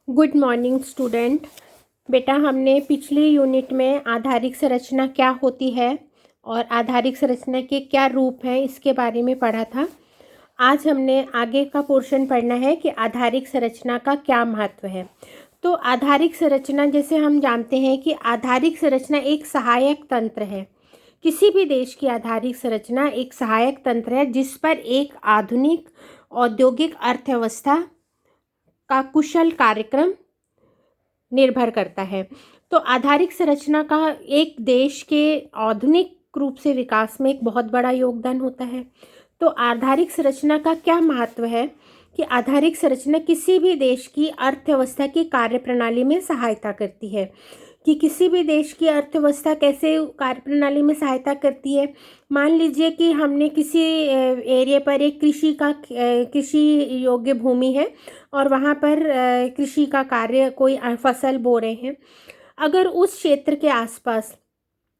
Good morning student. बेटा, हमने पिछली यूनिट में आधारिक संरचना क्या होती है और आधारिक संरचना के क्या रूप हैं इसके बारे में पढ़ा था। आज हमने आगे का पोर्शन पढ़ना है कि आधारिक संरचना का क्या महत्व है। तो आधारिक संरचना, जैसे हम जानते हैं कि आधारिक संरचना एक सहायक तंत्र है। किसी भी देश की आधारिक संरचना एक सहायक तंत्र है जिस पर एक आधुनिक औद्योगिक अर्थव्यवस्था का कुशल कार्यक्रम निर्भर करता है। तो आधारिक संरचना का एक देश के आधुनिक रूप से विकास में एक बहुत बड़ा योगदान होता है। तो आधारिक संरचना का क्या महत्व है कि आधारिक संरचना किसी भी देश की अर्थव्यवस्था की कार्यप्रणाली में सहायता करती है। कि किसी भी देश की अर्थव्यवस्था कैसे कार्यप्रणाली में सहायता करती है। मान लीजिए कि हमने किसी एरिया पर एक कृषि योग्य भूमि है और वहाँ पर कृषि का कार्य, कोई फसल बो रहे हैं। अगर उस क्षेत्र के आसपास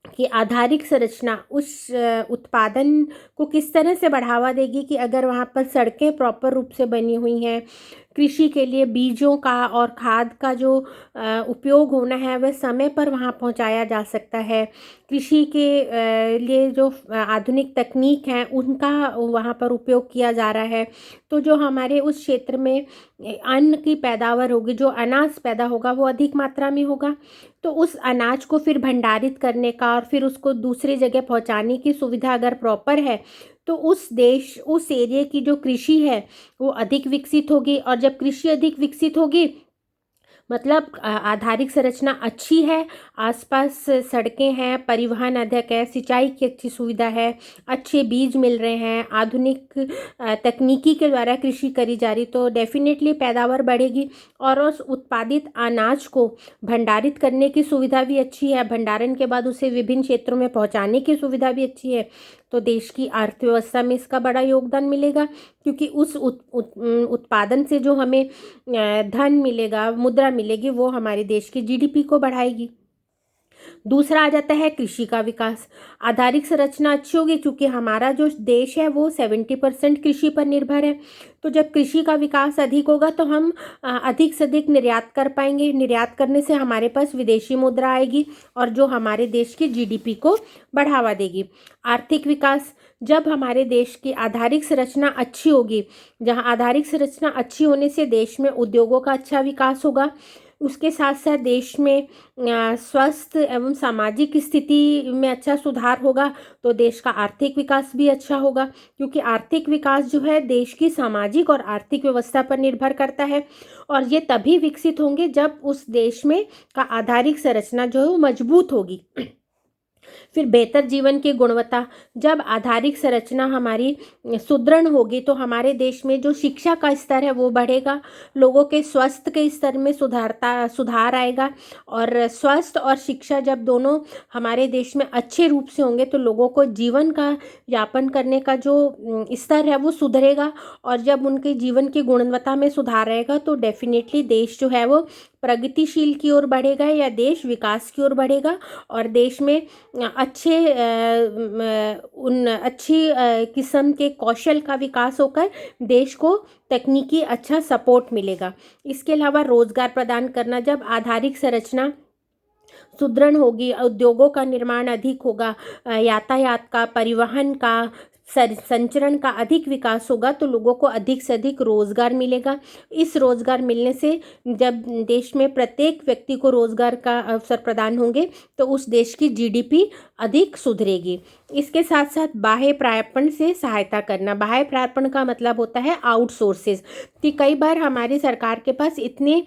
कि आधारिक संरचना उस उत्पादन को किस तरह से बढ़ावा देगी कि अगर वहाँ पर सड़कें प्रॉपर रूप से बनी हुई हैं, कृषि के लिए बीजों का और खाद का जो उपयोग होना है वह समय पर वहाँ पहुँचाया जा सकता है। कृषि के लिए जो आधुनिक तकनीक हैं उनका वहाँ पर उपयोग किया जा रहा है। तो जो हमारे उस क्षेत्र में अन्न की पैदावार होगी, जो अनाज पैदा होगा वो अधिक मात्रा में होगा। तो उस अनाज को फिर भंडारित करने का और फिर उसको दूसरी जगह पहुंचाने की सुविधा अगर प्रॉपर है तो उस एरिया की जो कृषि है वो अधिक विकसित होगी। और जब कृषि अधिक विकसित होगी मतलब आधारिक संरचना अच्छी है, आसपास सड़कें हैं, परिवहन अधिक है, सिंचाई की अच्छी सुविधा है, अच्छे बीज मिल रहे हैं, आधुनिक तकनीकी के द्वारा कृषि करी जा रही, तो डेफिनेटली पैदावार बढ़ेगी। और उस उत्पादित अनाज को भंडारित करने की सुविधा भी अच्छी है, भंडारण के बाद उसे विभिन्न क्षेत्रों में पहुंचाने की सुविधा भी अच्छी है। तो देश की अर्थव्यवस्था में इसका बड़ा योगदान मिलेगा, क्योंकि उस उत्पादन से जो हमें धन मिलेगा, मुद्रा मिलेगी, वो हमारे देश की जीडीपी को बढ़ाएगी। दूसरा आ जाता है कृषि का विकास। आधारिक संरचना अच्छी होगी क्योंकि हमारा जो देश है वो 70% कृषि पर निर्भर है। तो जब कृषि का विकास अधिक होगा तो हम अधिक से अधिक निर्यात कर पाएंगे। निर्यात करने से हमारे पास विदेशी मुद्रा आएगी और जो हमारे देश की जीडीपी को बढ़ावा देगी। आर्थिक विकास, जब हमारे देश की आधारिक संरचना अच्छी होगी, जहाँ आधारिक संरचना अच्छी होने से देश में उद्योगों का अच्छा विकास होगा, उसके साथ साथ देश में स्वस्थ एवं सामाजिक स्थिति में अच्छा सुधार होगा, तो देश का आर्थिक विकास भी अच्छा होगा। क्योंकि आर्थिक विकास जो है देश की सामाजिक और आर्थिक व्यवस्था पर निर्भर करता है। और ये तभी विकसित होंगे जब उस देश में का आधारिक संरचना जो है वो मजबूत होगी। फिर बेहतर जीवन की गुणवत्ता, जब आधारिक संरचना हमारी सुदृढ़ होगी तो हमारे देश में जो शिक्षा का स्तर है वो बढ़ेगा, लोगों के स्वास्थ्य के स्तर में सुधार आएगा। और स्वास्थ्य और शिक्षा जब दोनों हमारे देश में अच्छे रूप से होंगे तो लोगों को जीवन का यापन करने का जो स्तर है वो सुधरेगा। और जब उनके जीवन की गुणवत्ता में सुधार आएगा तो डेफिनेटली देश जो है वो प्रगतिशील की ओर बढ़ेगा या देश विकास की ओर बढ़ेगा। और देश में अच्छी किस्म के कौशल का विकास होकर देश को तकनीकी अच्छा सपोर्ट मिलेगा। इसके अलावा रोजगार प्रदान करना, जब आधारिक संरचना सुदृढ़ होगी, उद्योगों का निर्माण अधिक होगा, यातायात का, परिवहन का, संचरण का अधिक विकास होगा तो लोगों को अधिक से अधिक रोजगार मिलेगा। इस रोजगार मिलने से जब देश में प्रत्येक व्यक्ति को रोजगार का अवसर प्रदान होंगे तो उस देश की जीडीपी अधिक सुधरेगी। इसके साथ साथ बाह्य प्रार्पण से सहायता करना। बाह्य प्रार्पण का मतलब होता है आउटसोर्सेज, कि कई बार हमारी सरकार के पास इतने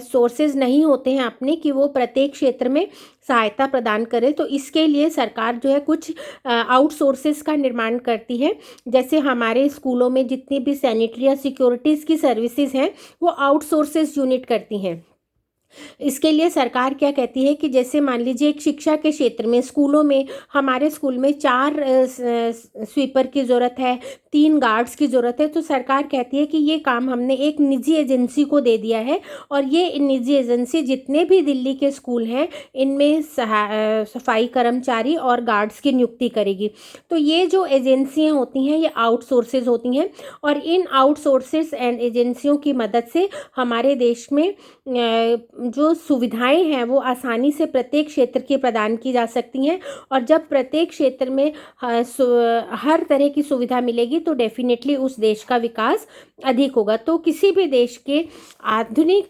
सोर्सेज नहीं होते हैं अपने कि वो प्रत्येक क्षेत्र में सहायता प्रदान करे। तो इसके लिए सरकार जो है कुछ आउटसोर्सेज का निर्माण करती है। जैसे हमारे स्कूलों में जितनी भी सैनिटरी या सिक्योरिटीज़ की सर्विसेज हैं वो आउटसोर्सेज यूनिट करती हैं। इसके लिए सरकार क्या कहती है कि जैसे मान लीजिए एक शिक्षा के क्षेत्र में स्कूलों में, हमारे स्कूल में 4 स्वीपर की ज़रूरत है, 3 गार्ड्स की ज़रूरत है, तो सरकार कहती है कि ये काम हमने एक निजी एजेंसी को दे दिया है और ये निजी एजेंसी जितने भी दिल्ली के स्कूल हैं इनमें सफाई कर्मचारी और गार्ड्स की नियुक्ति करेगी। तो ये जो एजेंसियाँ होती हैं ये आउटसोर्सेज होती हैं और इन आउटसोर्सेज एंड एजेंसियों की मदद से हमारे देश में जो सुविधाएं हैं वो आसानी से प्रत्येक क्षेत्र की प्रदान की जा सकती हैं। और जब प्रत्येक क्षेत्र में हर तरह की सुविधा मिलेगी तो डेफिनेटली उस देश का विकास अधिक होगा। तो किसी भी देश के आधुनिक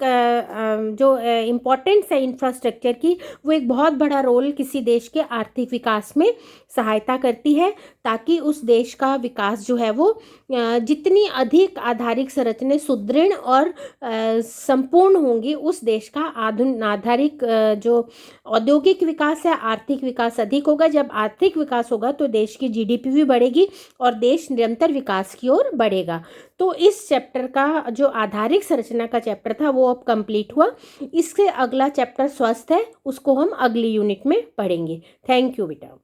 जो इम्पोर्टेंस है इंफ्रास्ट्रक्चर की, वो एक बहुत बड़ा रोल किसी देश के आर्थिक विकास में सहायता करती है, ताकि उस देश का विकास जो है वो जितनी अधिक आधारिक संरचनाएं सुदृढ़ और संपूर्ण होंगी, उस देश का आधारिक जो औद्योगिक विकास है, आर्थिक विकास अधिक होगा। जब आर्थिक विकास होगा तो देश की जीडीपी भी बढ़ेगी और देश निरंतर विकास की ओर बढ़ेगा। तो इस चैप्टर का जो आधारिक संरचना का चैप्टर था वो अब कंप्लीट हुआ। इससे अगला चैप्टर स्वस्थ है, उसको हम अगली यूनिट में पढ़ेंगे। थैंक यू बेटा।